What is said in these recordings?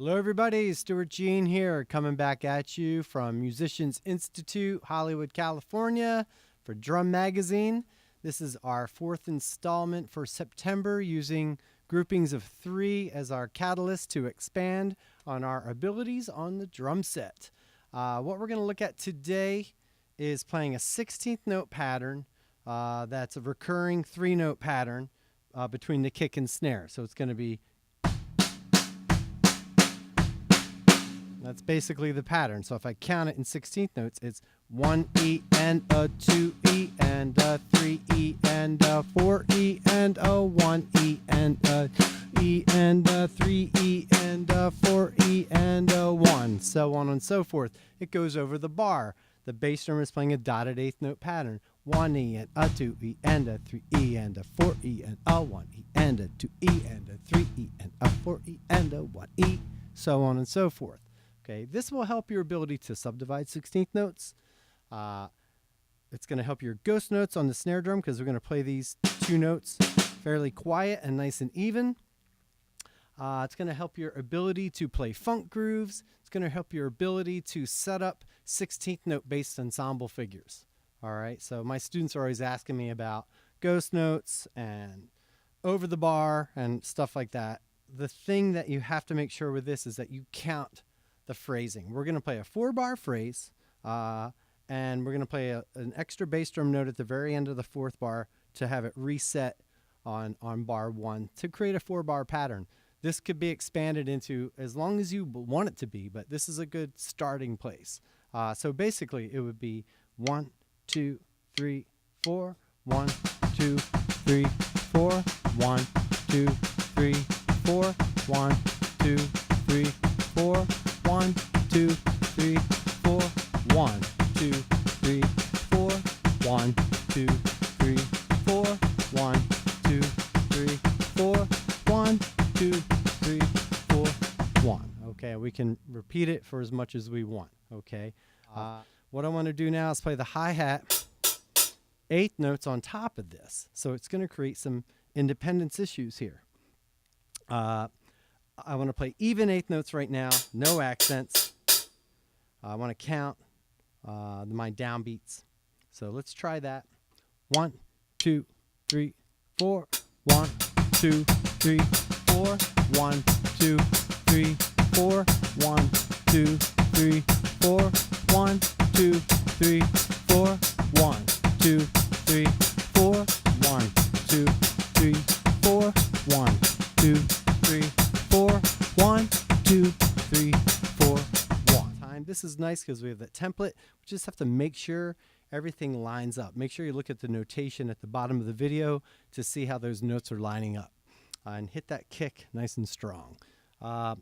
Hello everybody, Stewart Jean here, coming back at you from Musicians Institute, Hollywood, California, for Drum Magazine. This is our fourth installment for September, using groupings of 3 as our catalyst to expand on our abilities on the drum set. What we're going to look at today is playing a 16th note pattern that's a recurring 3-note pattern between the kick and snare. So it's going to be, that's basically the pattern. So if I count it in 16th notes, it's 1 E and a 2 E and a 3 E and a 4 E and a 1 E and a E and a 3 E and a 4 E and a 1, so on and so forth. It goes over the bar. The bass drum is playing a dotted 8th note pattern. 1 E and a 2 E and a 3 E and a 4 E and a 1 E and a 2 E and a 3 E and a 4 E and a 1 E, so on and so forth. Okay, this will help your ability to subdivide 16th notes. It's going to help your ghost notes on the snare drum, because we're going to play these 2 notes fairly quiet and nice and even. It's going to help your ability to play funk grooves. It's going to help your ability to set up 16th note based ensemble figures. All right, so my students are always asking me about ghost notes and over the bar and stuff like that. The thing that you have to make sure with this is that you count the phrasing. We're going to play a 4-bar phrase, and we're going to play an extra bass drum note at the very end of the 4th bar to have it reset on bar 1 to create a 4-bar pattern. This could be expanded into as long as you want it to be, but this is a good starting place. So basically it would be 1, 2, 3, 4, 1, 2, 3, 4, 1, 2, 3, 4, 1, 2, 3, 4, 1, 2, 3, 4, 1, 2, 3, 4, 1, 2, 3, 4, 1, 2, 3, 4, 1, 2, 3, 4, 1. Okay, we can repeat it for as much as we want. Okay, what I want to do now is play the hi-hat 8th notes on top of this. So it's going to create some independence issues here. I want to play even 8th notes right now, no accents. I want to count my downbeats. So let's try that. 1, 2, 3, 4. 1, 2, 3, 4. 1, 2, 3, 4. 1, 2, 3, 4. 1, 2, 3, 4. 1, 2, 3, 4. 1, 2, 3, 4. 1, 2, 3, 4. 1, 2, 3, 4. 1. This is nice because we have that template. We just have to make sure everything lines up. Make sure you look at the notation at the bottom of the video to see how those notes are lining up. And hit that kick nice and strong. Now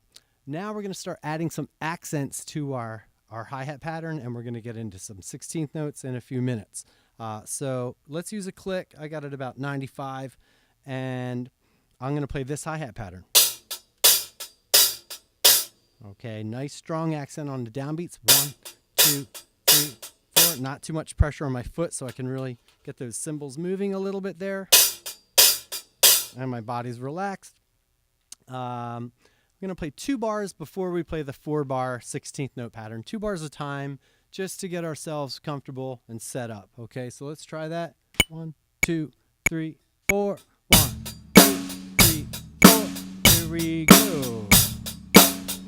we're going to start adding some accents to our hi-hat pattern, and we're going to get into some 16th notes in a few minutes. So let's use a click. I got it about 95, and I'm going to play this hi-hat pattern. Okay, nice strong accent on the downbeats. 1, 2, 3, 4. Not too much pressure on my foot, so I can really get those cymbals moving a little bit there. And my body's relaxed. I'm going to play 2 bars before we play the 4-bar 16th note pattern. 2 bars at a time, just to get ourselves comfortable and set up. Okay, so let's try that. 1, 2, 3, 4. 1, 2, 3, 4. Here we go.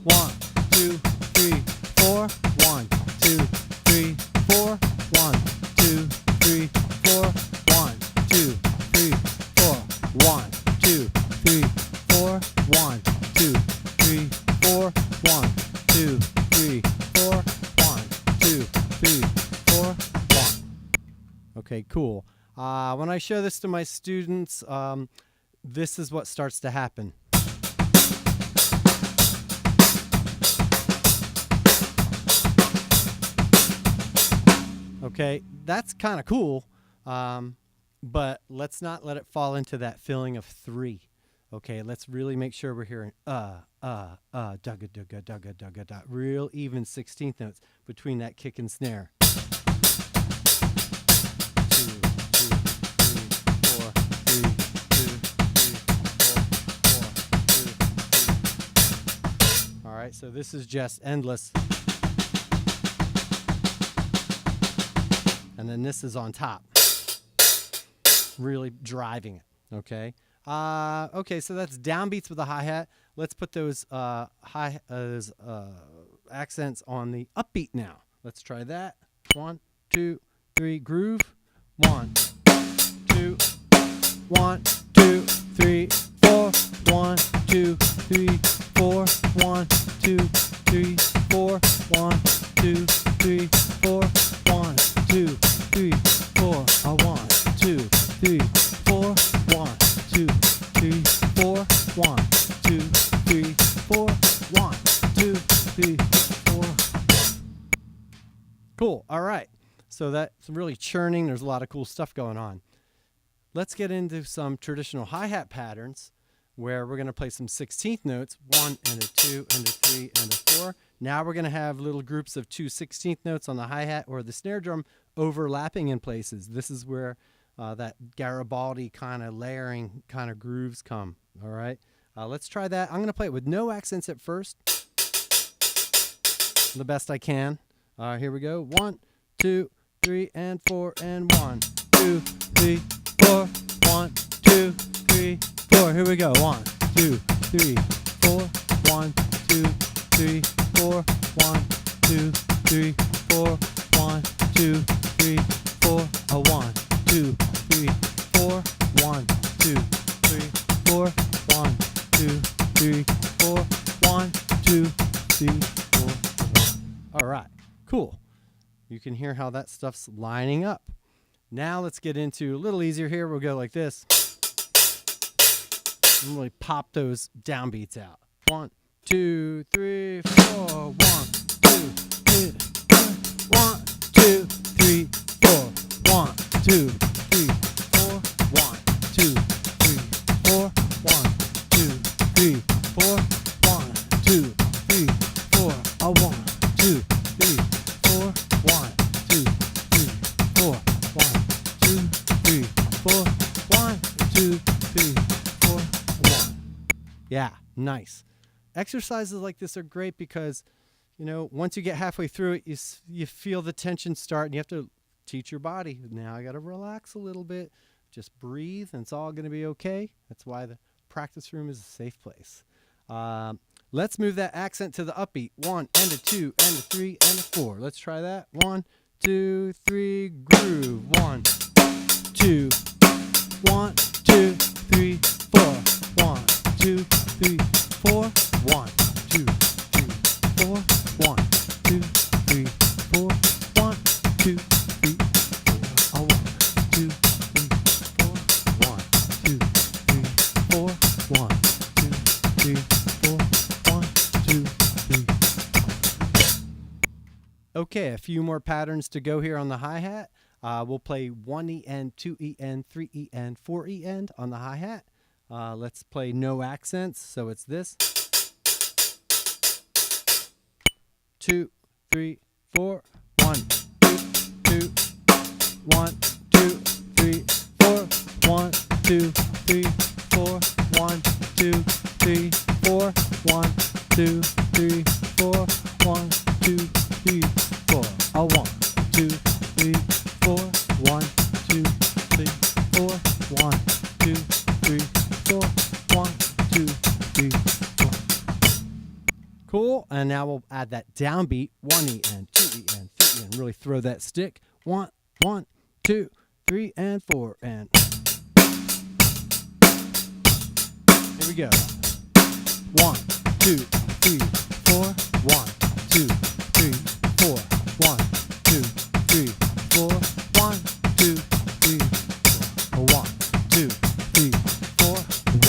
1, 2, 3, 4. 1, 2, 3, 4. 1, 2, 3, 4. 1, 2, 3, 4. 1, 2, 3, 4. 1, 2, 3, 4. 1, 2, 3, 4. 1, 2, 3, 4. 1. Okay, cool. When I show this to my students, this is what starts to happen. Okay, that's kind of cool, but let's not let it fall into that feeling of 3. Okay, let's really make sure we're hearing dugga, dugga, dugga, dugga, dugga. Real even 16th notes between that kick and snare. 2, 3, 4, 3, 2, 3, 4, 4, 2, 3. All right, so this is just endless. And then this is on top, really driving it, okay? Okay, so that's downbeats with a hi-hat. Let's put those accents on the upbeat now. Let's try that. 1, 2, 3, groove. 1, 2, 1, 2, 3, 4. 1, 2, 3, 4. 1, 2, 3, 4. 1, 2, 3, 4. 1, 2, 3, 4. 1, 2, 3, 4. 1, 2, 3, 4. 1, 2, 3, 4. 1, 2, 3, 4. Cool. All right. So that's really churning. There's a lot of cool stuff going on. Let's get into some traditional hi-hat patterns where we're going to play some 16th notes, 1 and a 2 and a 3 and a 4. Now we're going to have little groups of 2 16th notes on the hi-hat or the snare drum overlapping in places. This is where that Garibaldi kind of layering kind of grooves come. All right, let's try that. I'm going to play it with no accents at first, the best I can. Here we go. 1, 2, 3, and 4, and 1, 2, 3, 4. 1, 2, 3, 4. Here we go. 1, 2, 3, 4. 1, 2, 3, 4. 1, 2, 3, 4. 1, 2, 3, 4. 1, 2, 3, 4. 1, 2, 3, 4. 1, 2, 3, 4. 1, 2, 3, 4. All right. Cool. You can hear how that stuff's lining up. Now let's get into a little easier here. We'll go like this. And really pop those downbeats out. 1, 2, 3, 4. 1, 2, 3, 1, 2, 3, 4. 1, 2, 3, 4. 1, 2, 3, 4. 1, 2, 3, 4. 1, 2, 3, 4. 1, 2, 3, 4. 1, 2, 3, 4. 1, 2, 3, 4. 1, 2, 3, 4. 1. Yeah, nice. Exercises like this are great because, you know, once you get halfway through it, you feel the tension start, and you have to teach your body. Now I got to relax a little bit. Just breathe, and it's all going to be okay. That's why the practice room is a safe place. Let's move that accent to the upbeat. 1 and a 2 and a 3 and a 4. Let's try that. 1, 2, 3, groove. 1, 2, 1, 2, 3, 4. 1, 2, 3, 4. 1, 2, 3, 4. 1, 2, 3, 4. 1, 2, 3, 4. 1, 2, 3, 4. 1, 2, 3, 4. 1, 2, 3, 4. 1, 2, 3. Okay, a few more patterns to go here on the hi-hat. We'll play 1 E end, 2 E end, 3 E end, 4 E end on the hi-hat. Let's play no accents. So it's this. 2, 3, 4. 1, 2, 2. 1, 2, 3, 4. 1, 2, 3, 4. 1, 2, 3, 4. 1, 2, 3, 4. 1, 2, 3, 4. 1, 2, 3, 4. 1, 2, 3, 4. 1, 2, 3, 4. 1, 2, 3, 4. Cool. And now we'll add that downbeat. 1 E and 2 E and 3 E and really throw that stick. 1, 1, 2, 3, and 4. And here we go. 1, 2, 3, 4. 1, 2, 3, 4. 1, 2, 3, 4. 1, 2, 3, 4. 1, 2, 3, 4.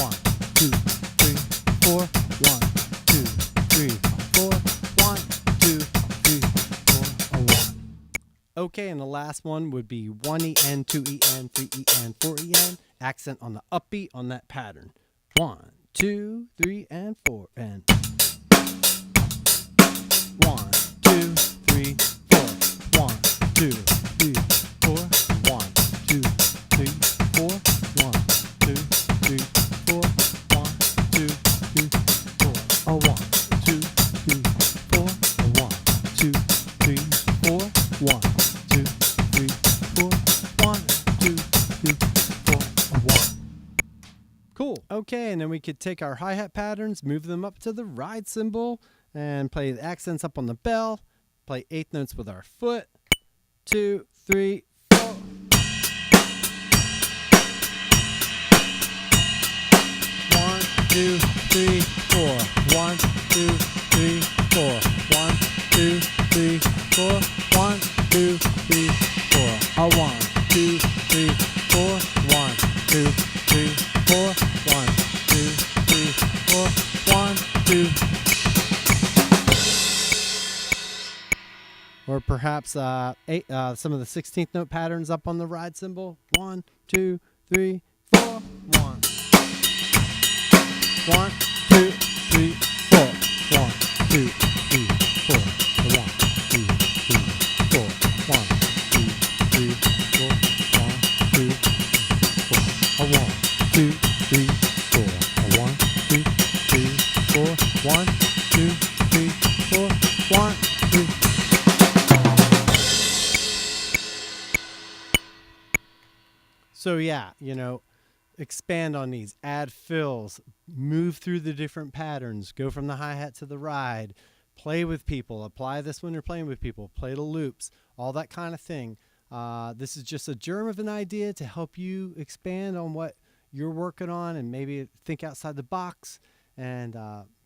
1, 2, 3, 4. 1, 2, 3, 4. 1, 2, 3, 4. 1. Okay, and the last one would be 1 E end, 2 E end, 3 E end, 4 E end. Accent on the upbeat on that pattern. 1, 2, 3, and 4. And 1, 2, 3, 4. 1, 2, 3, 4. 1, 2, 3, 4. 1, 2, 3, 4. 1, 2, 3, 4. 1, 2, 3, Okay, and then we could take our hi-hat patterns, move them up to the ride cymbal, and play the accents up on the bell, play eighth notes with our foot. 2, 3, 4. One, two, three, four. 1, 2, 3, 4. 1, 2, 3, 4. 1, 2, 3, 4. A 1, 2, 3, 4. 1, 2, 3, 4. 1, 2, 3, 4. 1, 2. Or perhaps some of the 16th note patterns up on the ride cymbal. 1, 2, 3, 4. 1, 1, 2, 3, 4. 1, 2, 3, 4. 1, 2, 3, 4. 1, 2, 3, 4. 1, 2, 3, 4. A 1, 2, 3, 4. A 1, 2, 3, 4. 1, 2, 3, 4. 1, 2. So yeah, expand on these, add fills, move through the different patterns, go from the hi-hat to the ride, play with people, apply this when you're playing with people, play the loops, all that kind of thing. This is just a germ of an idea to help you expand on what you're working on and maybe think outside the box and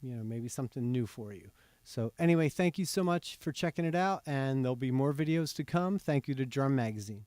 maybe something new for you. So anyway, thank you so much for checking it out, and there'll be more videos to come. Thank you to Drum Magazine.